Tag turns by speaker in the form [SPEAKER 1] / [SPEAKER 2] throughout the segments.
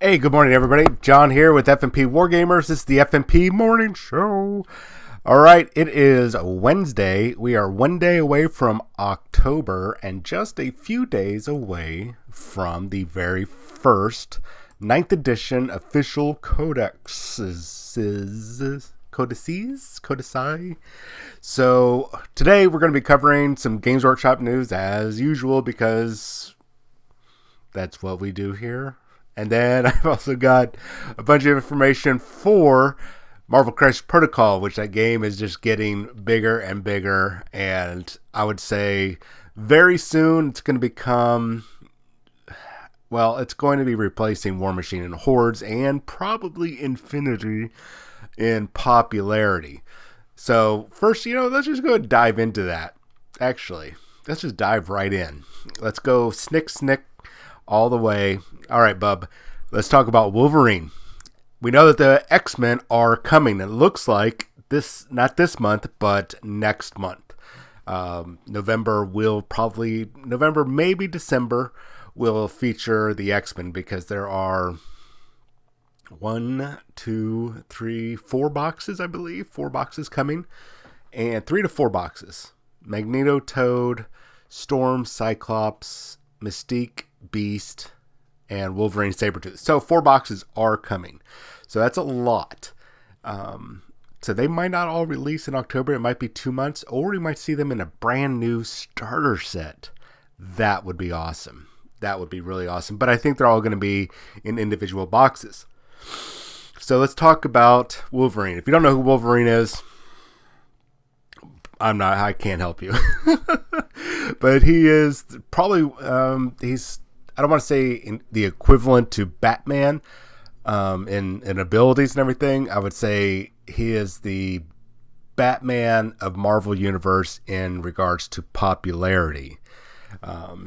[SPEAKER 1] Hey, good morning, everybody. John here with FNP Wargamers. This is the FNP Morning Show. All right, it is Wednesday. We are one day away from October and just a few days away from the very first 9th edition official codices. Codici. So today we're going to be covering some Games Workshop news as usual because that's what we do here. And then I've also got a bunch of information for Marvel Crisis Protocol, which that game is just getting bigger and bigger. And I would say very soon it's going to become, well, it's going to be replacing War Machine and Hordes and probably Infinity in popularity. So first, let's just go and dive into that. Actually, let's just dive right in. Let's go snick all the way. All right, bub. Let's talk about Wolverine. We know that the X-Men are coming. It looks like not this month, but next month. November, maybe December, will feature the X-Men because there are 4 boxes, I believe. 4 boxes coming. And 3 to 4 boxes. Magneto, Toad, Storm, Cyclops, Mystique, Beast, and Wolverine, Sabretooth. So 4 boxes are coming. So that's a lot. So they might not all release in October. It might be 2 months, or we might see them in a brand new starter set. That would be awesome. That would be really awesome. But I think they're all going to be in individual boxes. So let's talk about Wolverine. If you don't know who Wolverine is, I can't help you. But he is probably, I don't want to say the equivalent to Batman in abilities and everything. I would say he is the Batman of Marvel Universe in regards to popularity.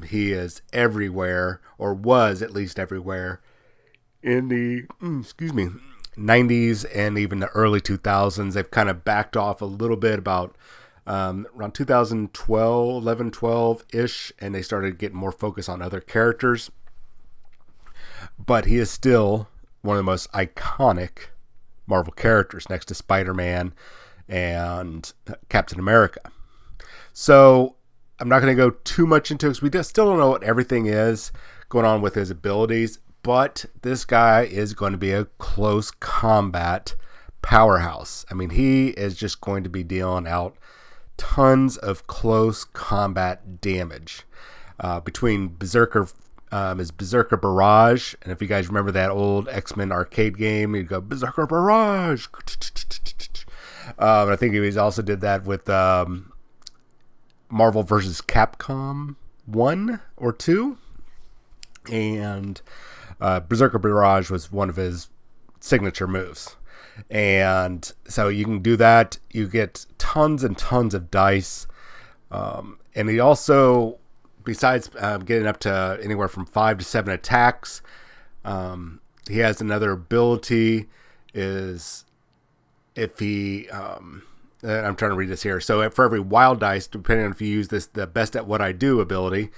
[SPEAKER 1] He is everywhere, or was at least everywhere, in the 90s and even the early 2000s. They've kind of backed off a little bit about around 2012, 11, 12-ish, and they started getting more focus on other characters. But he is still one of the most iconic Marvel characters next to Spider-Man and Captain America. So I'm not going to go too much into it because we still don't know what everything is going on with his abilities, but this guy is going to be a close combat powerhouse. I mean, he is just going to be dealing out tons of close combat damage between his Berserker Barrage, and if you guys remember that old X-Men arcade game, you'd go Berserker Barrage. I think he also did that with Marvel vs. Capcom 1 or 2, and Berserker Barrage was one of his signature moves. And so you can do that. You get tons and tons of dice. And he also, besides getting up to anywhere from 5 to 7 attacks, he has another ability is if he, I'm trying to read this here. So for every wild dice, depending on if you use the best at what I do ability,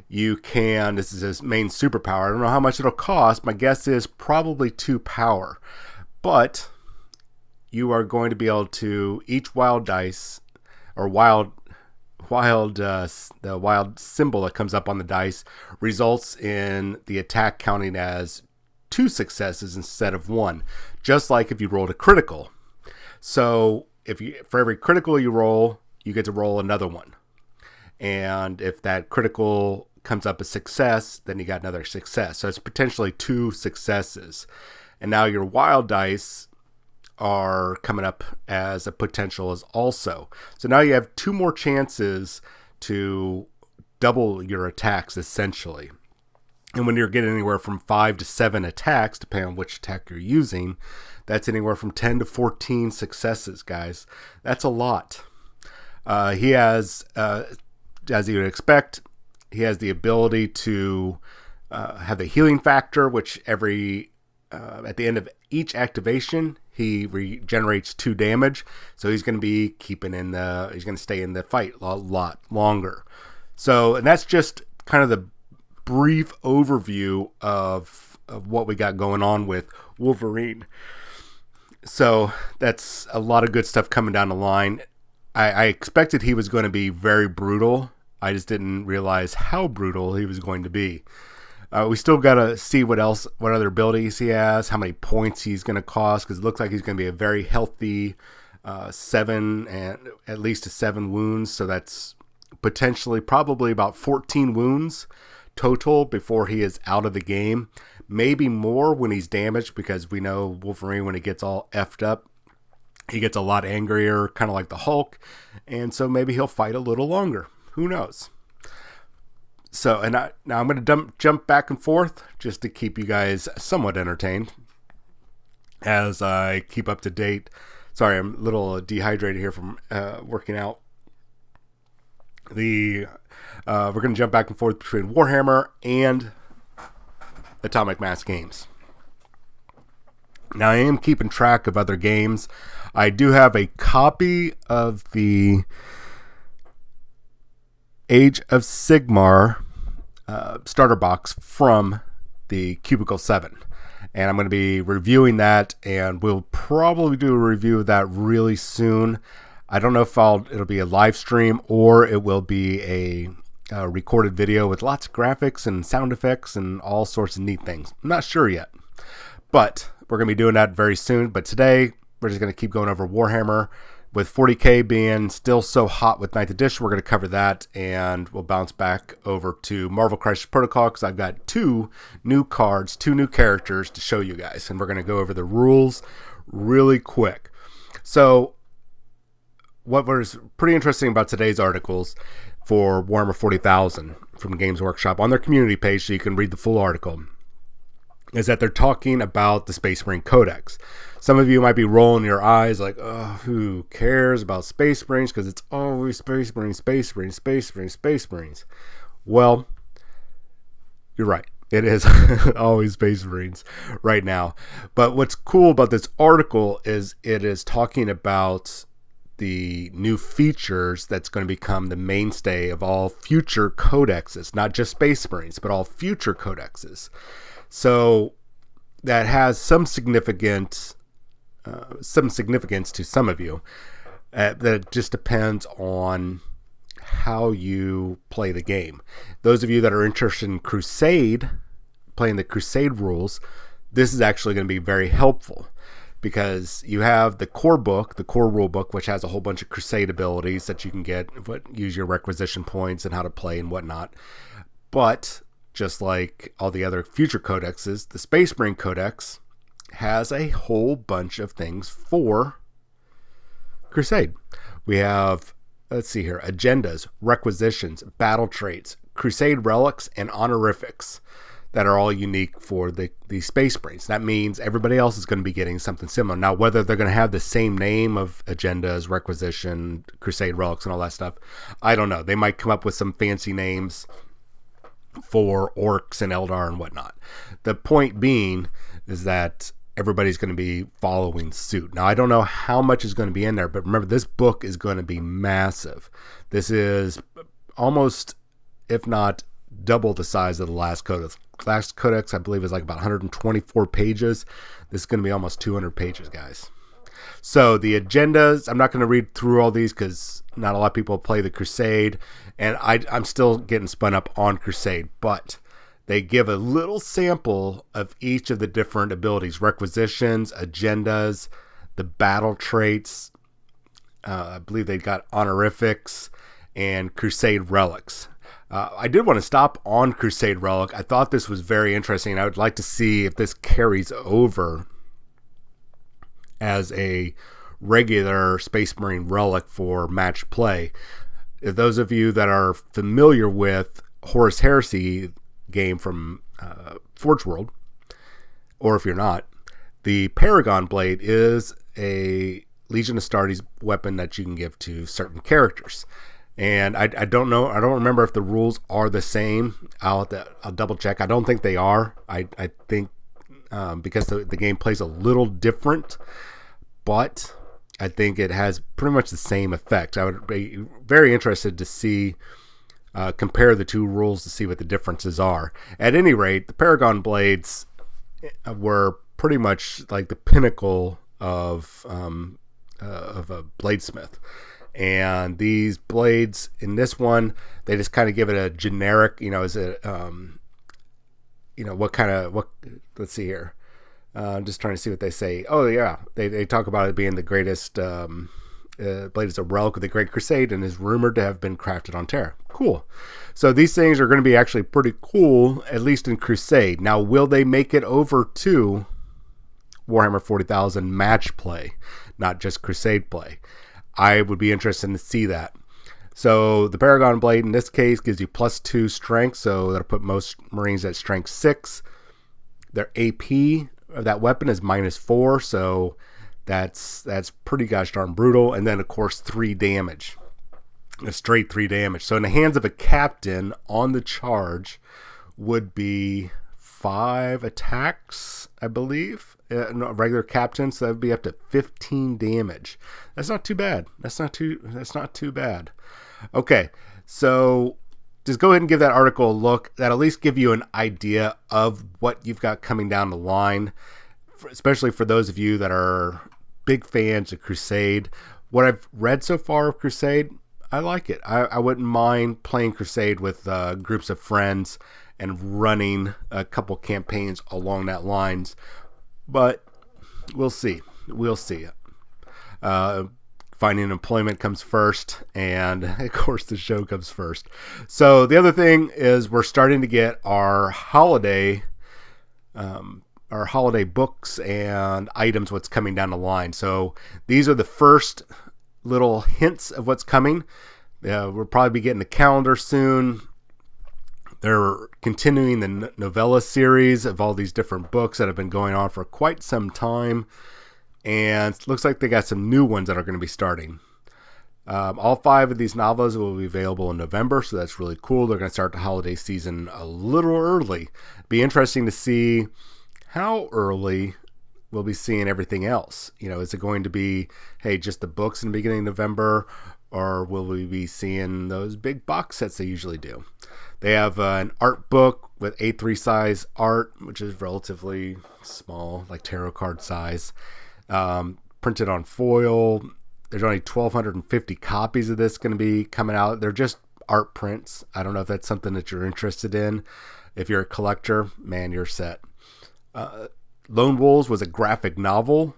[SPEAKER 1] this is his main superpower. I don't know how much it'll cost. My guess is probably 2 power. But you are going to be able to, each wild dice or the wild symbol that comes up on the dice results in the attack counting as 2 successes instead of 1, just like if you rolled a critical. So for every critical you roll, you get to roll another one. And if that critical comes up as success, then you got another success. So it's potentially 2 successes. And now your wild dice are coming up as a potential as also. So now you have 2 more chances to double your attacks, essentially. And when you're getting anywhere from 5 to 7 attacks, depending on which attack you're using, that's anywhere from 10 to 14 successes, guys. That's a lot. He has, as you would expect, he has the ability to have the healing factor, which at the end of each activation, he regenerates 2 damage. So he's going to be he's going to stay in the fight a lot longer. So, and that's just kind of brief overview of what we got going on with Wolverine. So that's a lot of good stuff coming down the line. I expected he was going to be very brutal. I just didn't realize how brutal he was going to be. We still got to see what other abilities he has, how many points he's going to cost, because it looks like he's going to be a very healthy 7 and at least 7 wounds. So that's potentially probably about 14 wounds total before he is out of the game. Maybe more when he's damaged, because we know Wolverine, when he gets all effed up, he gets a lot angrier, kind of like the Hulk. And so maybe he'll fight a little longer. Who knows? So, now I'm going to jump back and forth just to keep you guys somewhat entertained as I keep up to date. Sorry, I'm a little dehydrated here from working out. We're going to jump back and forth between Warhammer and Atomic Mass Games. Now, I am keeping track of other games. I do have a copy of the Age of Sigmar starter box from the Cubicle 7. And I'm going to be reviewing that, and we'll probably do a review of that really soon. I don't know if it'll be a live stream or it will be a recorded video with lots of graphics and sound effects and all sorts of neat things. I'm not sure yet, but we're going to be doing that very soon. But today, we're just going to keep going over Warhammer. With 40K being still so hot with 9th edition, we're going to cover that, and we'll bounce back over to Marvel Crisis Protocol, because I've got 2 new cards, 2 new characters to show you guys, and we're going to go over the rules really quick. So, what was pretty interesting about today's articles for Warhammer 40,000 from Games Workshop on their community page, so you can read the full article, is that they're talking about the Space Marine Codex. Some of you might be rolling your eyes like, oh, who cares about Space Marines? Because it's always Space Marines, Space Marines, Space Marines, Space Marines. Well, you're right. It is always Space Marines right now. But what's cool about this article is it is talking about the new features that's going to become the mainstay of all future codexes. Not just Space Marines, but all future codexes. So that has some significance to some of you. That just depends on how you play the game. Those of you that are interested in Crusade, playing the Crusade rules, this is actually going to be very helpful, because you have the core rule book, which has a whole bunch of Crusade abilities that you can get, use your requisition points and how to play and whatnot. But just like all the other future codexes, the Space Marine Codex has a whole bunch of things for Crusade. We have, let's see here, agendas, requisitions, battle traits, Crusade relics, and honorifics that are all unique for the Space Marines. That means everybody else is going to be getting something similar. Now, whether they're going to have the same name of agendas, requisition, Crusade relics, and all that stuff, I don't know. They might come up with some fancy names for orcs and Eldar and whatnot. The point being is that everybody's going to be following suit. Now, I don't know how much is going to be in there, but remember, this book is going to be massive. This is almost, if not double the size of the last codex. Last codex, I believe, is like about 124 pages. This is going to be almost 200 pages, guys. So the agendas, I'm not going to read through all these because not a lot of people play the Crusade, and I'm still getting spun up on Crusade, but they give a little sample of each of the different abilities, requisitions, agendas, the battle traits. I believe they got honorifics and Crusade relics. I did want to stop on Crusade relic. I thought this was very interesting. I would like to see if this carries over as a regular Space Marine relic for match play. If those of you that are familiar with Horus Heresy game from Forge World, or if you're not, the Paragon Blade is a Legion Astartes weapon that you can give to certain characters. And I don't know, I don't remember if the rules are the same. I'll double check. I don't think they are. I think because the game plays a little different, but I think it has pretty much the same effect. I would be very interested to see compare the two rules to see what the differences are. At any rate, the Paragon blades were pretty much like the pinnacle of a bladesmith. And these blades in this one, they just kind of give it a generic, is it, let's see here. I'm just trying to see what they say. Oh yeah, they talk about it being the greatest blade is a relic of the Great Crusade and is rumored to have been crafted on Terra. Cool. So these things are going to be actually pretty cool, at least in Crusade. Now, will they make it over to Warhammer 40,000 match play, not just Crusade play? I would be interested to see that. So the Paragon blade in this case gives you +2 strength, so that'll put most Marines at strength 6. Their AP of that weapon is -4, so that's pretty gosh darn brutal. And then of course 3 damage, a straight 3 damage. So in the hands of a captain on the charge would be 5 attacks, I believe. Regular captain, so that would be up to 15 damage. That's not too bad. That's not too bad. Okay, so just go ahead and give that article a look. That'll at least give you an idea of what you've got coming down the line, especially for those of you that are big fans of Crusade. What I've read so far of Crusade, I like it. I wouldn't mind playing Crusade with groups of friends and running a couple campaigns along that lines. But we'll see. Finding employment comes first, and of course the show comes first. So the other thing is we're starting to get our holiday books and items, what's coming down the line. So these are the first little hints of what's coming. We'll probably be getting the calendar soon. They're continuing the novella series of all these different books that have been going on for quite some time. And it looks like they got some new ones that are going to be starting. All 5 of these novels will be available in November, so that's really cool. They're going to start the holiday season a little early. Be interesting to see how early we'll be seeing everything else. Is it going to be, hey, just the books in the beginning of November, or will we be seeing those big box sets they usually do? They have an art book with A3 size art, which is relatively small, like tarot card size, printed on foil. There's only 1,250 copies of this going to be coming out. They're just art prints. I don't know if that's something that you're interested in. If you're a collector, man, you're set. Lone Wolves was a graphic novel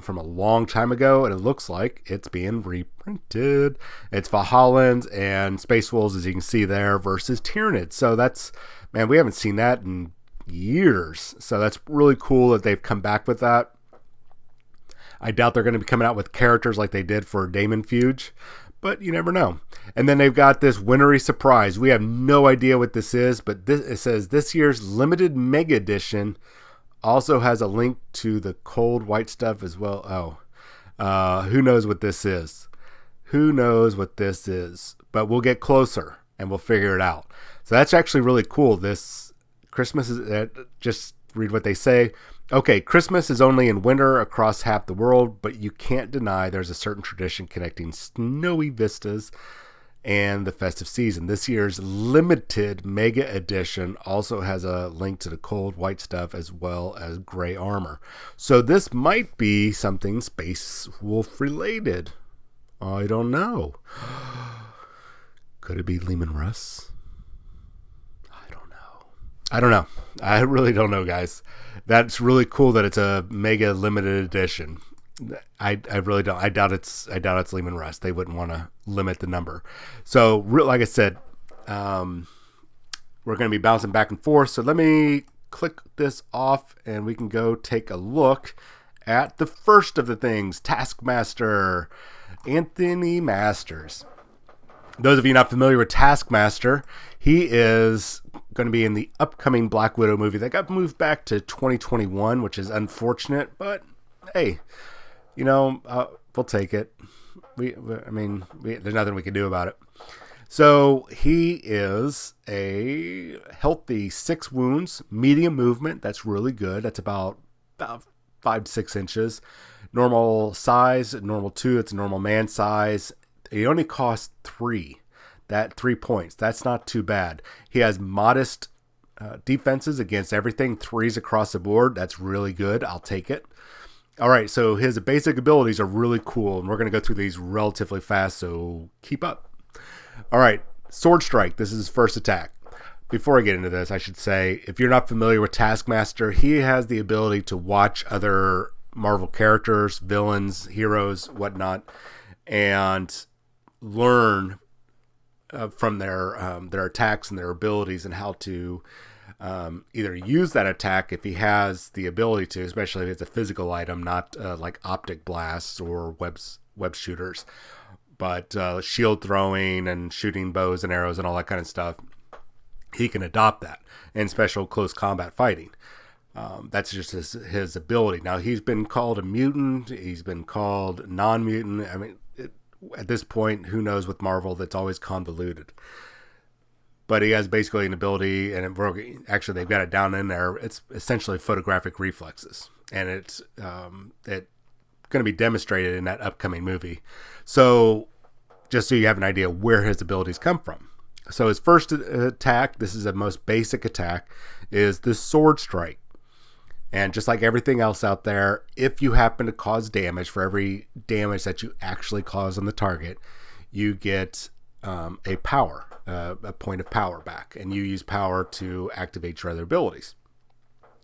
[SPEAKER 1] from a long time ago, and it looks like it's being reprinted. It's Valhallans and Space Wolves, as you can see there, versus Tyranids. So that's, man, we haven't seen that in years. So that's really cool that they've come back with that. I doubt they're going to be coming out with characters like they did for Daemon Fuge, but you never know. And then they've got this wintry surprise. We have no idea what this is, but it says this year's limited mega edition also has a link to the cold white stuff as well. Who knows what this is? But we'll get closer and we'll figure it out. So that's actually really cool. This Christmas is, just read what they say. Okay, Christmas is only in winter across half the world, but you can't deny there's a certain tradition connecting snowy vistas and the festive season. This year's limited mega edition also has a link to the cold white stuff as well as gray armor. So this might be something Space Wolf related. I don't know. Could it be Leman Russ? I don't know. I really don't know, guys. That's really cool that it's a mega limited edition. I really don't. I doubt it's Leman Russ. They wouldn't want to limit the number. So, like I said, we're going to be bouncing back and forth. So let me click this off, and we can go take a look at the first of the things. Taskmaster, Anthony Masters. Those of you not familiar with Taskmaster, he is going to be in the upcoming Black Widow movie that got moved back to 2021, which is unfortunate, but hey, we'll take it. There's nothing we can do about it. So he is a healthy 6 wounds, medium movement. That's really good. That's about 5 to 6 inches. Normal size, normal 2. It's a normal man size. It only costs 3. That 3 points. That's not too bad. He has modest defenses against everything. 3s across the board. That's really good. I'll take it. All right, so his basic abilities are really cool, and we're going to go through these relatively fast, so keep up. All right, Sword Strike. This is his first attack. Before I get into this, I should say, if you're not familiar with Taskmaster, he has the ability to watch other Marvel characters, villains, heroes, whatnot, and learn from their attacks and their abilities and how to either use that attack if he has the ability to, especially if it's a physical item, not like optic blasts or web shooters, but shield throwing and shooting bows and arrows and all that kind of stuff. He can adopt that in special close combat fighting. That's just his ability. Now, he's been called a mutant. He's been called non-mutant. I mean, at this point, who knows with Marvel, that's always convoluted. But he has basically an ability, and actually they've got it down in there. It's essentially photographic reflexes, and it's going to be demonstrated in that upcoming movie. So just so you have an idea where his abilities come from. So his first attack, this is the most basic attack, is the Sword Strike. And just like everything else out there, if you happen to cause damage, for every damage that you actually cause on the target, you get a point of power back. And you use power to activate your other abilities.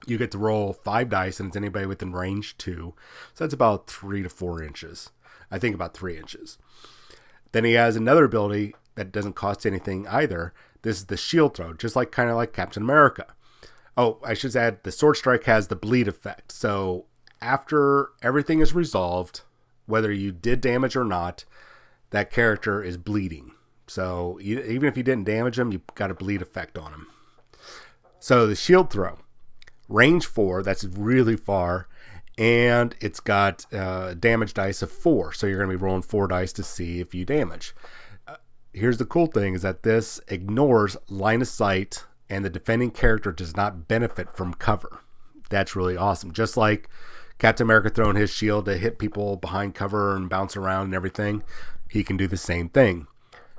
[SPEAKER 1] You get to roll 5 dice, and it's anybody within range 2. So that's about 3 to 4 inches. I think about 3 inches. Then he has another ability that doesn't cost anything either. This is the shield throw, just like kind of like Captain America. Oh, I should add, the Sword Strike has the bleed effect. So after everything is resolved, whether you did damage or not, that character is bleeding. So even if you didn't damage him, you've got a bleed effect on him. So the shield throw, range 4, that's really far, and it's got damage dice of 4. So you're going to be rolling 4 dice to see if you damage. Here's the cool thing, is that this ignores line of sight, and the defending character does not benefit from cover. That's really awesome. Just like Captain America throwing his shield to hit people behind cover and bounce around and everything, he can do the same thing.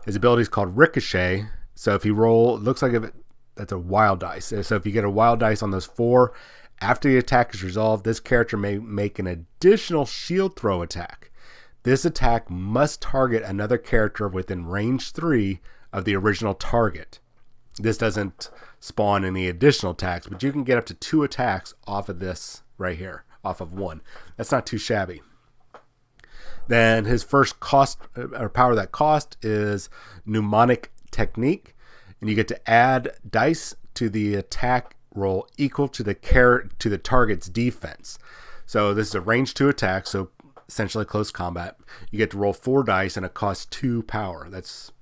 [SPEAKER 1] His ability is called Ricochet. So if you roll, it looks like that's a wild dice. So if you get a wild dice on those 4, after the attack is resolved, this character may make an additional shield throw attack. This attack must target another character within range 3 of the original target. This doesn't spawn any additional attacks, but you can get up to 2 attacks off of this right here, off of 1. That's not too shabby. Then his first cost or power that cost is Mnemonic Technique, and you get to add dice to the attack roll equal to the target's defense. So this is a range 2 attack, so essentially close combat. You get to roll 4 dice, and it costs 2 power.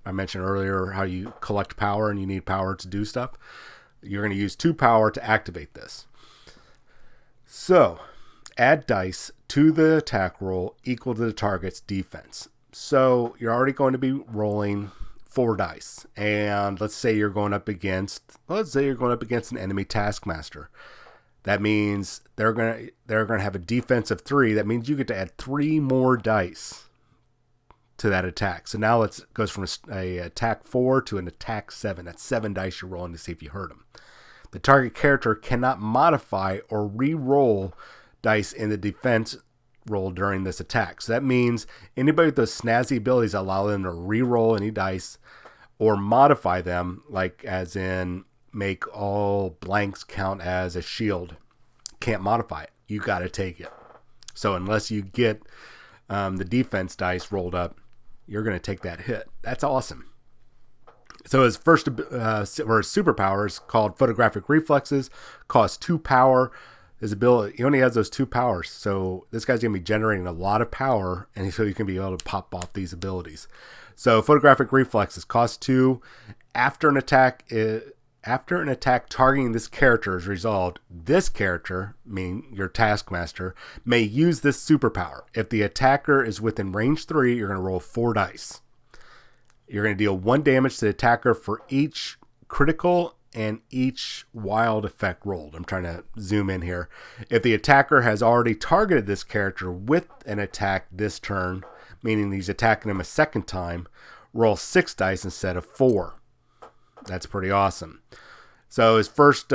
[SPEAKER 1] I mentioned earlier how you collect power and you need power to do stuff. You're going to use 2 power to activate this. So add dice to the attack roll equal to the target's defense. So you're already going to be rolling 4 dice, and let's say you're going up against an enemy Taskmaster. That means they're going to have a defense of 3. That means you get to add 3 more dice to that attack. So now it goes from a attack 4 to an attack 7. That's 7 dice you're rolling to see if you hurt them. The target character cannot modify or re-roll dice in the defense roll during this attack. So that means anybody with those snazzy abilities allow them to re-roll any dice or modify them, like as in make all blanks count as a shield. Can't modify it. You got to take it. So unless you get the defense dice rolled up, you're going to take that hit. That's awesome. So his first or his superpower is called Photographic Reflexes. Costs 2 power. His ability, he only has those 2 powers. So this guy's going to be generating a lot of power, and so you can be able to pop off these abilities. So Photographic Reflexes cost 2. After an attack targeting this character is resolved, this character, meaning your Taskmaster, may use this superpower. If the attacker is within range 3, you're going to roll 4 dice. You're going to deal 1 damage to the attacker for each critical and each wild effect rolled. I'm trying to zoom in here. If the attacker has already targeted this character with an attack this turn, meaning he's attacking him a second time, roll 6 dice instead of 4. That's pretty awesome. So his first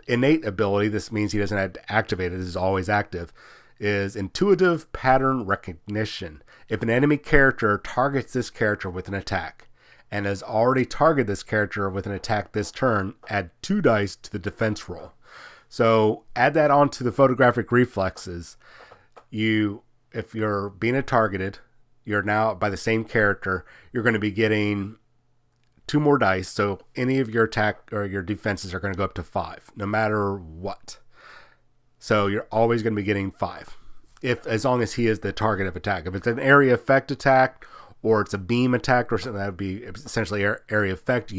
[SPEAKER 1] innate ability, this means he doesn't have to activate it, this is always active, is Intuitive Pattern Recognition. If an enemy character targets this character with an attack, and has already targeted this character with an attack this turn, add 2 dice to the defense roll. So add that onto the photographic reflexes. If you're being targeted, you're now by the same character, you're going to be getting 2 more dice. So any of your attack or your defenses are going to go up to 5, no matter what. So you're always going to be getting 5, as long as he is the target of attack. If it's an area effect attack, or it's a beam attack or something, that would be essentially area effect.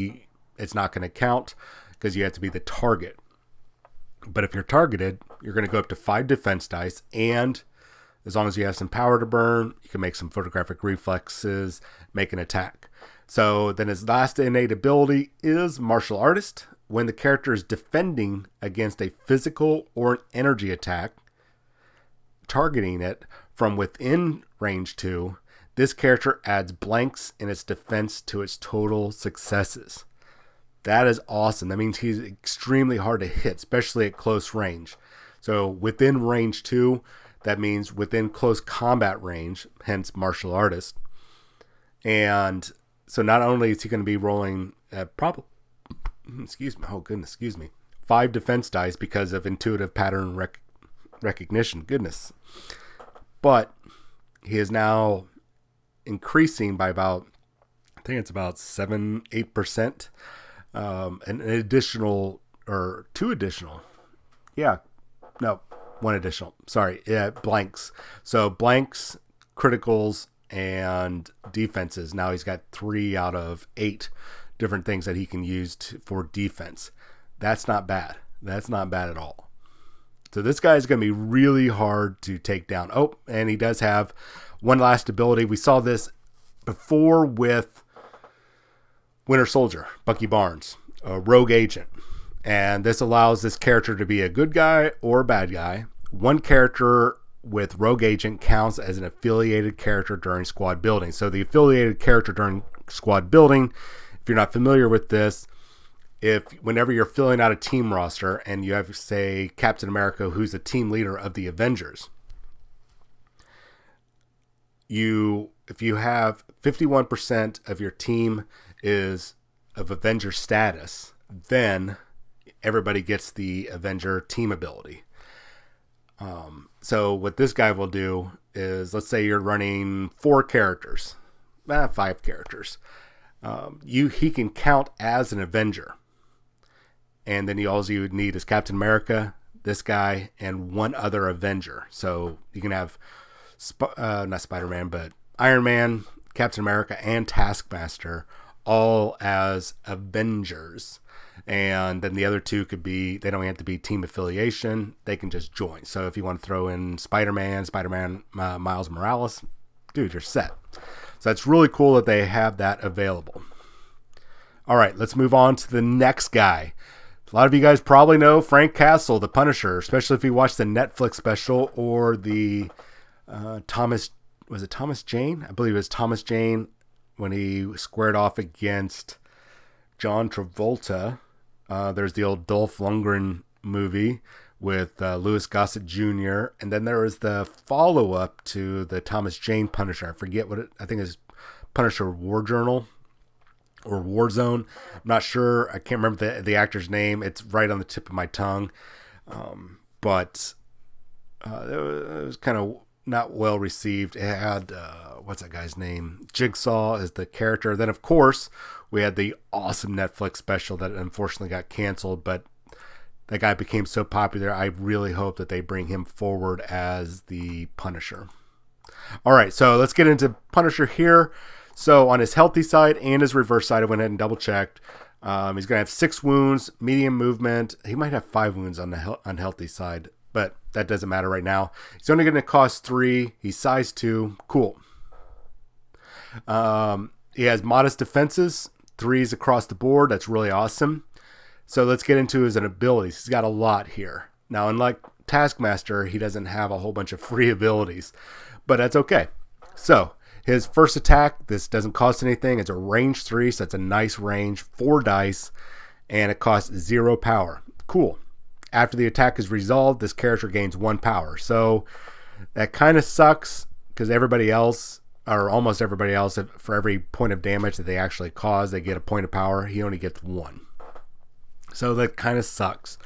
[SPEAKER 1] It's not going to count because you have to be the target. But if you're targeted, you're going to go up to 5 defense dice, and as long as you have some power to burn, you can make some photographic reflexes, make an attack. So then his last innate ability is Martial Artist. When the character is defending against a physical or an energy attack, targeting it from within range 2, this character adds blanks in its defense to its total successes. That is awesome. That means he's extremely hard to hit, especially at close range. So within range 2, that means within close combat range, hence Martial Artist. And so not only is he going to be rolling 5 defense dice because of Intuitive Pattern Recognition. Goodness. But he is now increasing by about, I think it's about 7-8%. An additional, or 2 additional. One additional. Sorry. Yeah, blanks. So blanks, criticals, and defenses. Now he's got 3 out of 8 different things that he can use for defense. That's not bad. That's not bad at all. So this guy is going to be really hard to take down. Oh, and he does have one last ability. We saw this before with Winter Soldier, Bucky Barnes, a rogue agent. And this allows this character to be a good guy or a bad guy. One character with rogue agent counts as an affiliated character during squad building. So the affiliated character during squad building, if you're not familiar with this, whenever you're filling out a team roster and you have, say, Captain America, who's the team leader of the Avengers, if you have 51% of your team is of Avenger status, then everybody gets the Avenger team ability. So what this guy will do is, let's say you're running 4 characters, 5 characters. He can count as an Avenger. And then all you would need is Captain America, this guy, and one other Avenger. So you can have, not Spider-Man, but Iron Man, Captain America, and Taskmaster all as Avengers. And then the other 2 could be, they don't have to be team affiliation. They can just join. So if you want to throw in Spider-Man, Miles Morales, dude, you're set. So that's really cool that they have that available. All right, let's move on to the next guy. A lot of you guys probably know Frank Castle, the Punisher, especially if you watch the Netflix special or the Thomas Jane? I believe it was Thomas Jane when he squared off against John Travolta. There's the old Dolph Lundgren movie with Louis Gossett Jr. And then there was the follow-up to the Thomas Jane Punisher. I forget I think it's Punisher War Journal or Warzone. I'm not sure. I can't remember the actor's name. It's right on the tip of my tongue. But it was kind of not well received. It had, what's that guy's name? Jigsaw as the character. Then, of course, we had the awesome Netflix special that unfortunately got canceled, but that guy became so popular, I really hope that they bring him forward as the Punisher. All right, so let's get into Punisher here. So on his healthy side and his reverse side, I went ahead and double-checked. He's going to have 6 wounds, medium movement. He might have 5 wounds on the unhealthy side, but that doesn't matter right now. He's only going to cost 3. He's size 2. Cool. He has modest defenses, 3s across the board. That's really awesome. So let's get into his abilities. He's got a lot here. Now, unlike Taskmaster, he doesn't have a whole bunch of free abilities, but that's okay. So His first attack, this doesn't cost anything. It's a range 3, so it's a nice range, 4 dice, and it costs 0 power. Cool. After the attack is resolved, this character gains 1 power. So that kind of sucks because everybody else, or almost everybody else, for every point of damage that they actually cause, they get a point of power. He only gets 1. So that kind of sucks.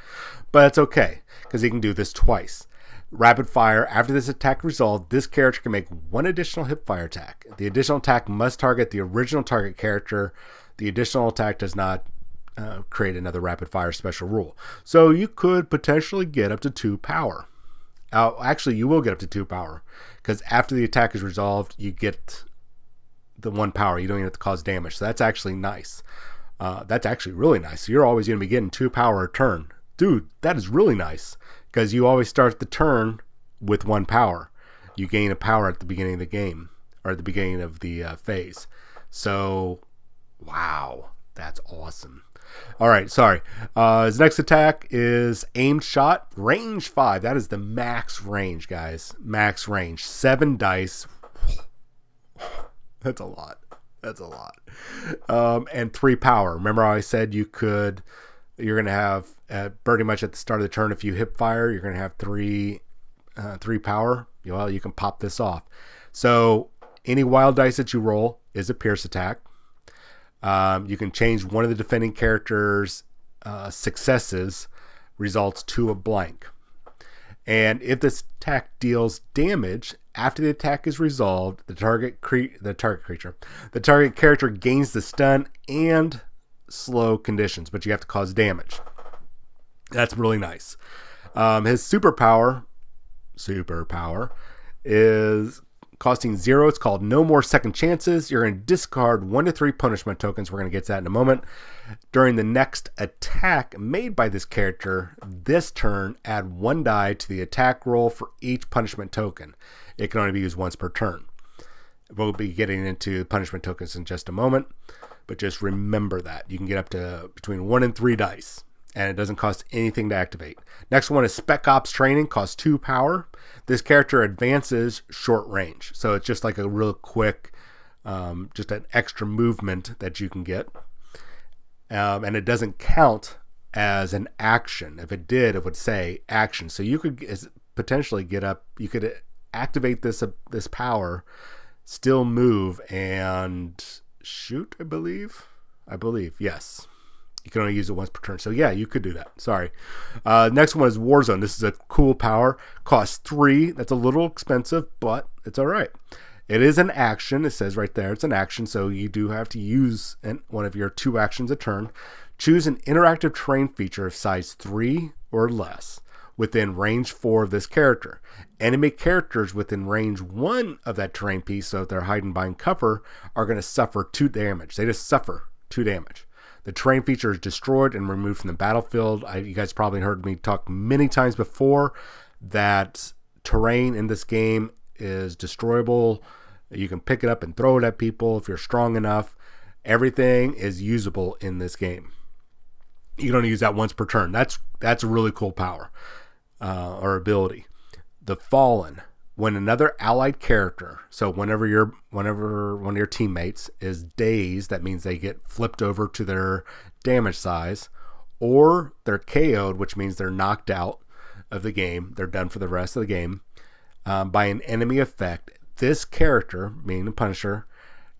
[SPEAKER 1] But it's okay because he can do this twice. Rapid fire. After this attack resolved, this character can make 1 additional hip fire attack. The additional attack must target the original target character. The additional attack does not create another rapid fire special rule. So you could potentially get up to 2 power. Actually, you will get up to 2 power because after the attack is resolved, you get the 1 power. You don't even have to cause damage. So that's actually nice. That's actually really nice. So you're always going to be getting 2 power a turn. Dude, that is really nice because you always start the turn with 1 power. You gain a power at the beginning of the game or at the beginning of the phase. So, wow, that's awesome. All right, sorry. His next attack is aimed shot, range 5. That is the max range, guys. Max range. 7 dice. That's a lot. That's a lot. And 3 power. Remember how I said you're going to have, pretty much at the start of the turn, if you hip fire, you're going to have 3 power. Well, you can pop this off. So any wild dice that you roll is a pierce attack. You can change one of the defending character's successes results to a blank. And if this attack deals damage, after the attack is resolved, the target character gains the stun and slow conditions, but you have to cause damage. That's really nice. His superpower is costing 0. It's called No More Second Chances. You're going to discard 1 to 3 punishment tokens. We're going to get to that in a moment. During the next attack made by this character, this turn, add 1 die to the attack roll for each punishment token. It can only be used once per turn. We'll be getting into punishment tokens in just a moment, but just remember that. You can get up to between 1 and 3 dice, and it doesn't cost anything to activate. Next one is Spec Ops Training, costs 2 power. This character advances short range, so it's just like a real quick, just an extra movement that you can get. And it doesn't count as an action. If it did, it would say action. So you could potentially get up, you could activate this power, still move, and shoot, I believe, yes. You can only use it once per turn. So yeah, you could do that. Sorry. Next one is Warzone. This is a cool power. Costs 3. That's a little expensive, but it's all right. It is an action. It says right there it's an action, so you do have to use one of your 2 actions a turn. Choose an interactive terrain feature of size 3 or less within range 4 of this character. Enemy characters within range 1 of that terrain piece, so if they're hiding behind cover, are going to suffer 2 damage. They just suffer 2 damage. The terrain feature is destroyed and removed from the battlefield. You guys probably heard me talk many times before that terrain in this game is destroyable. You can pick it up and throw it at people if you're strong enough. Everything is usable in this game. You can only use that once per turn. That's a really cool power or ability. The Fallen. When another allied character, so whenever one of your teammates is dazed, that means they get flipped over to their damage size, or they're KO'd, which means they're knocked out of the game. They're done for the rest of the game by an enemy effect. This character, meaning the Punisher,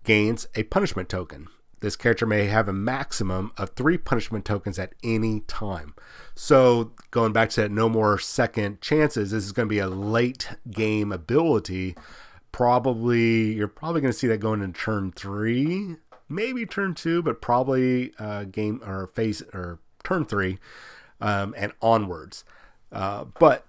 [SPEAKER 1] gains a punishment token. This character may have a maximum of 3 punishment tokens at any time. So going back to that No More Second Chances, this is going to be a late game ability. You're probably going to see that going into turn 3, maybe turn 2, but probably game or phase or turn 3 and onwards. But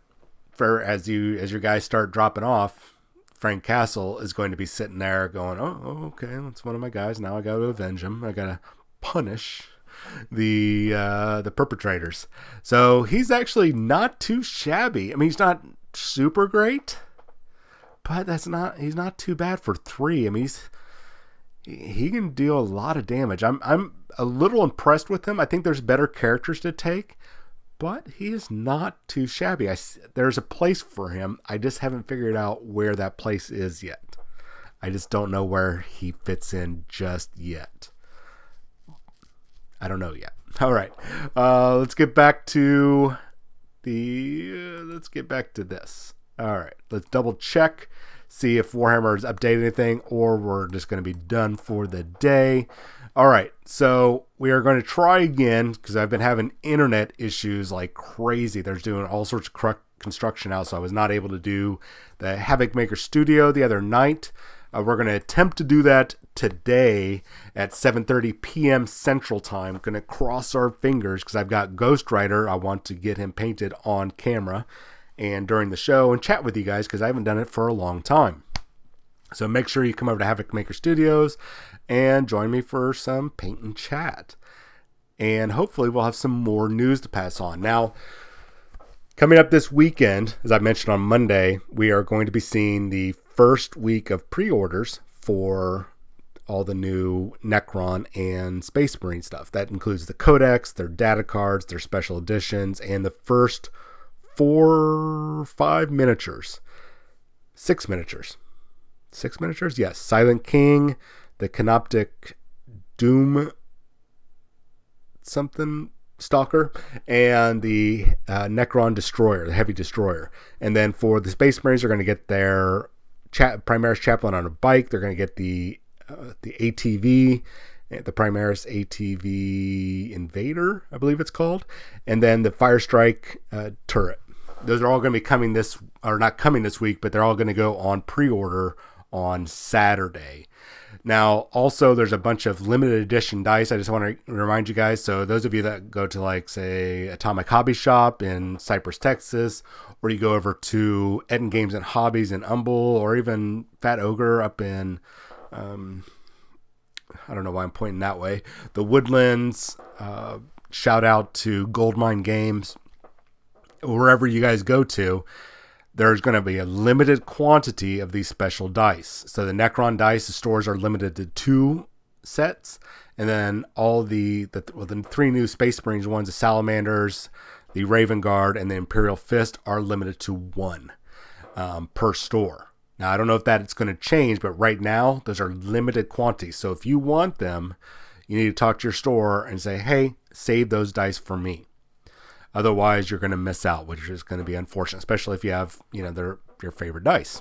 [SPEAKER 1] as your guys start dropping off, Frank Castle is going to be sitting there going, oh, okay, that's one of my guys. Now I got to avenge him. I got to punish the perpetrators. So he's actually not too shabby. I mean, he's not super great, but he's not too bad for 3. I mean, he can deal a lot of damage. I'm a little impressed with him. I think there's better characters to take, but he is not too shabby. There's a place for him. I just haven't figured out where that place is yet. I just don't know where he fits in just yet. I don't know yet. All right. Let's get back to this. All right. Let's double check, see if Warhammer has updated anything, or we're just going to be done for the day. All right. So we are going to try again because I've been having internet issues like crazy. They're doing all sorts of construction out, so I was not able to do the Havoc Maker Studio the other night. We're going to attempt to do that today at 7:30 p.m. Central Time. Going to cross our fingers because I've got Ghost Rider. I want to get him painted on camera and during the show and chat with you guys because I haven't done it for a long time. So make sure you come over to Havoc Maker Studios and join me for some paint and chat. And hopefully we'll have some more news to pass on. Now, coming up this weekend, as I mentioned on Monday, we are going to be seeing the first week of pre-orders for all the new Necron and Space Marine stuff. That includes the codex, their data cards, their special editions, and the first 5 miniatures. 6 miniatures. 6 miniatures? Yes. Silent King, the Canoptic Doom something Stalker, and the Necron Destroyer, the Heavy Destroyer. And then for the Space Marines, they're going to get their Primaris Chaplain on a bike. They're going to get the ATV, the Primaris ATV Invader, I believe it's called, and then the Firestrike turret. Those are all going to be coming not coming this week, but they're all going to go on pre-order on Saturday. Now, also, there's a bunch of limited edition dice. I just want to remind you guys. So those of you that go to, like, say, Atomic Hobby Shop in Cypress, Texas, or you go over to Etten Games and Hobbies in Humble, or even Fat Ogre up in, I don't know why I'm pointing that way, the Woodlands. Shout out to Goldmine Games. Wherever you guys go to, there's going to be a limited quantity of these special dice. So the Necron dice, the stores are limited to 2 sets. And then all the 3 new Space Marines ones, the Salamanders, the Raven Guard, and the Imperial Fist are limited to 1 per store. Now, I don't know if that's going to change, but right now, those are limited quantities. So if you want them, you need to talk to your store and say, hey, save those dice for me. Otherwise, you're going to miss out, which is going to be unfortunate, especially if you have, your favorite dice.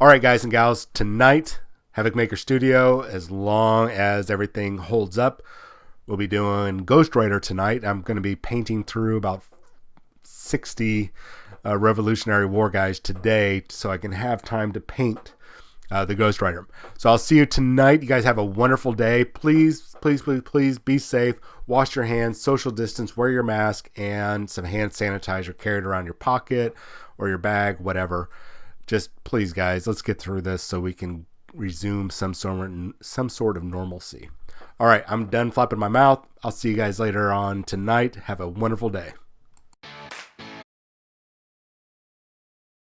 [SPEAKER 1] All right, guys and gals, tonight, Havoc Maker Studio, as long as everything holds up, we'll be doing Ghost Rider tonight. I'm going to be painting through about 60 Revolutionary War guys today so I can have time to paint the Ghost Rider. So I'll see you tonight. You guys have a wonderful day. Please, please, please, please be safe. Wash your hands, social distance, wear your mask, and some hand sanitizer carried around your pocket or your bag, whatever. Just please, guys, let's get through this so we can resume some sort of normalcy. All right, I'm done flapping my mouth. I'll see you guys later on tonight. Have a wonderful day.